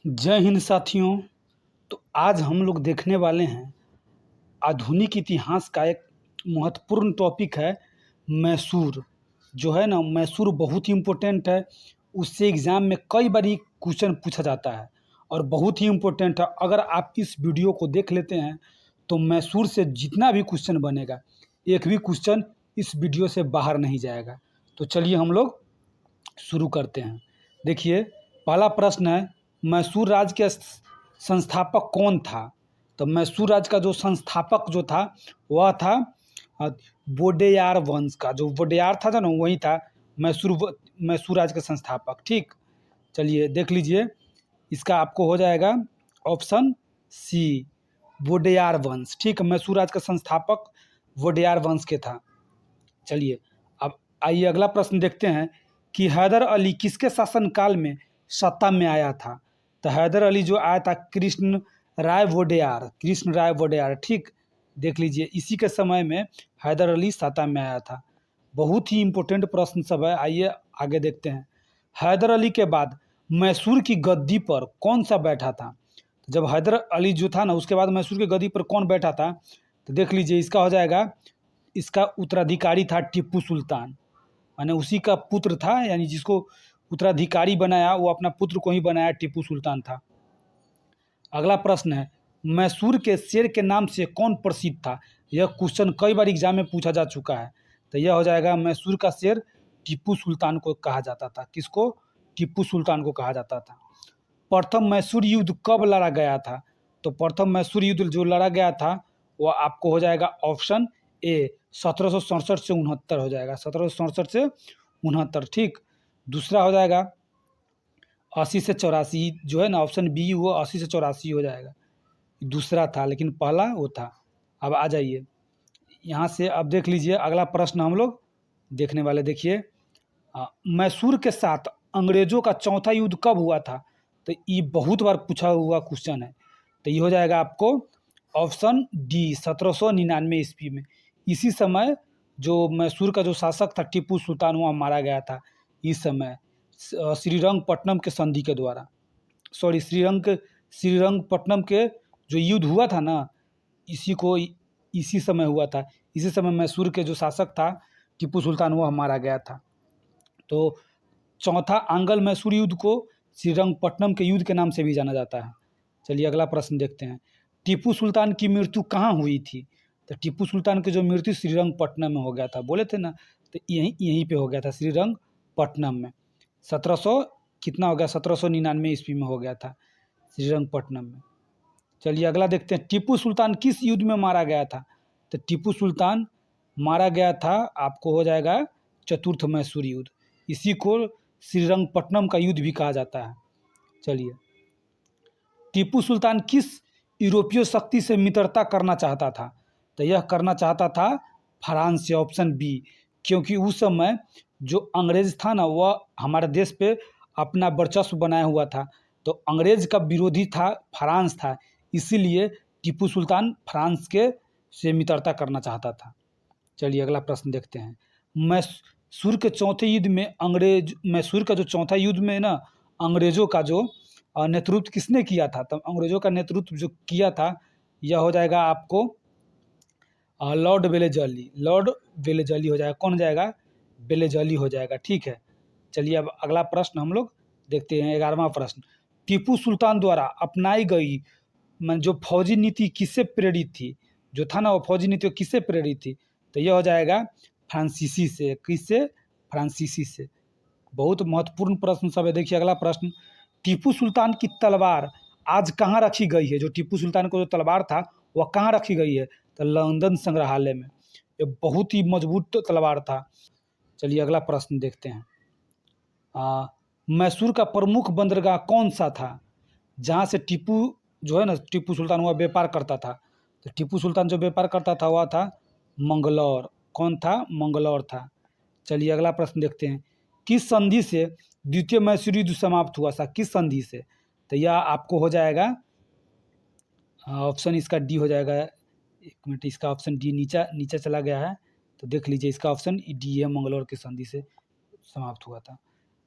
जय हिंद साथियों। तो आज हम लोग देखने वाले हैं आधुनिक इतिहास का एक महत्वपूर्ण टॉपिक है मैसूर। जो है ना, मैसूर बहुत ही इम्पोर्टेंट है। उससे एग्ज़ाम में कई बारी क्वेश्चन पूछा जाता है और बहुत ही इम्पोर्टेंट है। अगर आप इस वीडियो को देख लेते हैं तो मैसूर से जितना भी क्वेश्चन बनेगा, एक भी क्वेश्चन इस वीडियो से बाहर नहीं जाएगा। तो चलिए हम लोग शुरू करते हैं। देखिए, पहला प्रश्न है, मैसूर राज्य के संस्थापक कौन था? तो मैसूर राज्य का जो संस्थापक जो था वह था वोडेयार वंश का। जो वोडेयार था ना, वही था मैसूर राज्य का संस्थापक। ठीक, चलिए देख लीजिए। इसका आपको हो जाएगा ऑप्शन सी, वोडेयार वंश। ठीक, मैसूर राज्य का संस्थापक वोडेयार वंश के था। चलिए अब आइए अगला प्रश्न देखते हैं कि हैदर अली किसके शासनकाल में सत्ता में आया था? तो हैदर अली जो आया था कृष्ण राय वोडेयार। ठीक, देख लीजिए, इसी के समय में हैदर अली सत्ता में आया था। बहुत ही इम्पोर्टेंट प्रश्न सब है, आइए आगे देखते हैं। हैदर अली के बाद मैसूर की गद्दी पर कौन सा बैठा था? जब हैदर अली जो था ना, उसके बाद मैसूर की गद्दी पर कौन बैठा था? तो देख लीजिए, इसका हो जाएगा, इसका उत्तराधिकारी था टीपू सुल्तान। माने उसी का पुत्र था, यानी जिसको उत्तराधिकारी बनाया वो अपना पुत्र को ही बनाया, टीपू सुल्तान था। अगला प्रश्न है, मैसूर के शेर के नाम से कौन प्रसिद्ध था? यह क्वेश्चन कई बार एग्जाम में पूछा जा चुका है। तो यह हो जाएगा, मैसूर का शेर टीपू सुल्तान को कहा जाता था। किसको? टीपू सुल्तान को कहा जाता था। प्रथम मैसूर युद्ध कब लड़ा गया था? तो प्रथम मैसूर युद्ध जो लड़ा गया था वह आपको हो जाएगा ऑप्शन ए, 1767 से 69 हो जाएगा। 1767 से 69। ठीक, दूसरा हो जाएगा 80 से 84, जो है ना ऑप्शन बी, वो 80 से 84 हो जाएगा। दूसरा था, लेकिन पहला वो था। अब आ जाइए यहाँ से, अब देख लीजिए अगला प्रश्न हम लोग देखने वाले। देखिए, मैसूर के साथ अंग्रेजों का चौथा युद्ध कब हुआ था? तो ये बहुत बार पूछा हुआ क्वेश्चन है। तो ये हो जाएगा आपको ऑप्शन डी, 1799 ईस्वी में। इसी समय जो मैसूर का जो शासक था टीपू सुल्तान, वहाँ मारा गया था। इस समय श्रीरंगपट्टनम के संधि के द्वारा, सॉरी, श्रीरंगपट्टनम के जो युद्ध हुआ था ना, इसी समय हुआ था। इसी समय मैसूर के जो शासक था टीपू सुल्तान, वह मारा गया था। तो चौथा आंग्ल मैसूर युद्ध को श्रीरंगपट्टनम के युद्ध के नाम से भी जाना जाता है। चलिए अगला प्रश्न देखते हैं। टीपू सुल्तान की मृत्यु कहाँ हुई थी? तो टीपू सुल्तान की जो मृत्यु श्रीरंगपट्टनम में हो गया था, बोले थे ना, तो यहीं पे हो गया था, श्रीरंगपट्टनम में। 1700 कितना हो गया, 1799 ईस्वी में हो गया था श्रीरंगपट्टनम में। चलिए अगला देखते हैं, टीपू सुल्तान किस युद्ध में मारा गया था? तो टीपू सुल्तान मारा गया था, आपको हो जाएगा चतुर्थ मैसूर युद्ध। इसी को श्रीरंगपट्टनम का युद्ध भी कहा जाता है। चलिए, टीपू सुल्तान किस यूरोपीय शक्ति से मित्रता करना चाहता था? तो यह करना चाहता था फ्रांस से, ऑप्शन बी। क्योंकि उस समय जो अंग्रेज था ना, वह हमारे देश पे अपना वर्चस्व बनाया हुआ था। तो अंग्रेज का विरोधी था फ्रांस था, इसीलिए टीपू सुल्तान फ्रांस के से मित्रता करना चाहता था। चलिए अगला प्रश्न देखते हैं। मैसूर के चौथे युद्ध में मैसूर का जो चौथा युद्ध में ना, अंग्रेजों का जो नेतृत्व किसने किया था? तो अंग्रेजों का नेतृत्व जो किया था, यह हो जाएगा आपको लॉर्ड वेलेजली हो जाएगा। कौन जाएगा? वेलेजली हो जाएगा। ठीक है, चलिए अब अगला प्रश्न हम लोग देखते हैं, 11वां प्रश्न। टीपू सुल्तान द्वारा अपनाई गई जो फौजी नीति किससे प्रेरित थी? जो था ना, वो फौजी नीति किससे प्रेरित थी? तो यह हो जाएगा फ्रांसीसी से। किससे? फ्रांसीसी से। बहुत महत्वपूर्ण प्रश्न सब है। देखिए अगला प्रश्न, टीपू सुल्तान की तलवार आज कहाँ रखी गई है? जो टीपू सुल्तान को जो तलवार था वह कहाँ रखी गई है? तो लंदन संग्रहालय में। ये बहुत ही मजबूत तलवार था। चलिए अगला प्रश्न देखते हैं। मैसूर का प्रमुख बंदरगाह कौन सा था जहाँ से टीपू जो है ना, टीपू सुल्तान वह व्यापार करता था? तो टीपू सुल्तान जो व्यापार करता था वह था मंगलौर। कौन था? मंगलौर था। चलिए अगला प्रश्न देखते हैं। किस संधि से द्वितीय मैसूर युद्ध समाप्त हुआ था? किस संधि से? तो यह आपको हो जाएगा ऑप्शन इसका डी हो जाएगा। एक मिनट, इसका ऑप्शन डी नीचे चला गया है, तो देख लीजिए, इसका ऑप्शन डी है, मंगलौर की संधि से समाप्त हुआ था।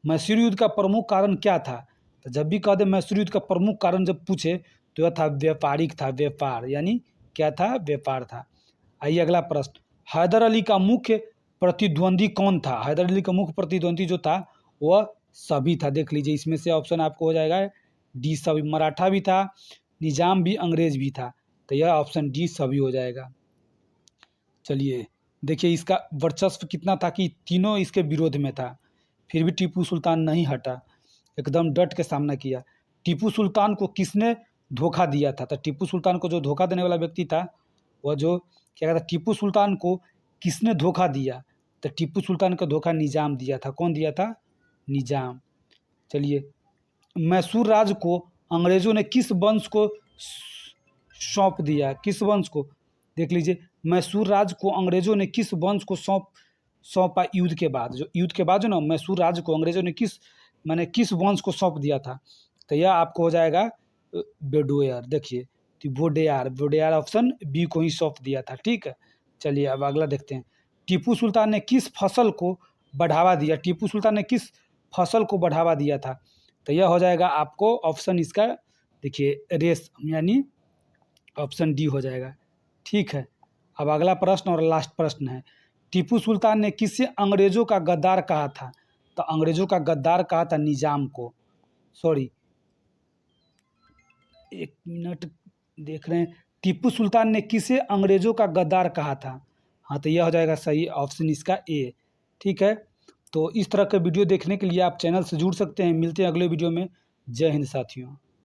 मैसूर युद्ध का प्रमुख कारण क्या था? तो जब भी कह दे मैसूर युद्ध का प्रमुख कारण जब पूछे तो यह था व्यापारिक था, व्यापार यानी क्या था, व्यापार था। आइए अगला प्रश्न, हैदर अली का मुख्य प्रतिद्वंदी कौन था? हैदर अली का मुख्य प्रतिद्वंदी जो था वह सभी था। देख लीजिए इसमें से ऑप्शन आपको हो जाएगा डी सभी, मराठा भी था, निजाम भी, अंग्रेज भी था, तो यह ऑप्शन डी सभी हो जाएगा। चलिए देखिए इसका वर्चस्व कितना था कि तीनों इसके विरोध में था, फिर भी टीपू सुल्तान नहीं हटा, एकदम डट के सामना किया। टीपू सुल्तान को किसने धोखा दिया था? तो टीपू सुल्तान को जो धोखा देने वाला व्यक्ति था वह जो क्या कहता, टीपू सुल्तान को किसने धोखा दिया? तो टीपू सुल्तान को धोखा निजाम दिया था। कौन दिया था? निजाम। चलिए मैसूर राज को अंग्रेजों ने किस वंश को सौंप दिया? किस वंश को? देख लीजिए मैसूर राज को अंग्रेजों ने किस वंश को सौंपा युद्ध के बाद? जो युद्ध के बाद जो ना मैसूर राज को अंग्रेजों ने किस वंश को सौंप दिया था? तो यह आपको हो जाएगा बेडोयर। देखिए तो वोडेयार ऑप्शन बी को ही सौंप दिया था। ठीक है, चलिए अब अगला देखते हैं। टीपू सुल्तान ने किस फसल को बढ़ावा दिया? टीपू सुल्तान ने किस फसल को बढ़ावा दिया था? तो यह हो जाएगा आपको ऑप्शन इसका, देखिए रेशम यानी ऑप्शन डी हो जाएगा। ठीक है, अब अगला प्रश्न और लास्ट प्रश्न है, टीपू सुल्तान ने किसे अंग्रेजों का गद्दार कहा था? तो अंग्रेजों का गद्दार कहा था निजाम को। सॉरी, एक मिनट, देख रहे हैं, टीपू सुल्तान ने किसे अंग्रेजों का गद्दार कहा था? हाँ, तो यह हो जाएगा सही ऑप्शन इसका ए। ठीक है, तो इस तरह के वीडियो देखने के लिए आप चैनल से जुड़ सकते हैं। मिलते हैं अगले वीडियो में। जय हिंद साथियों।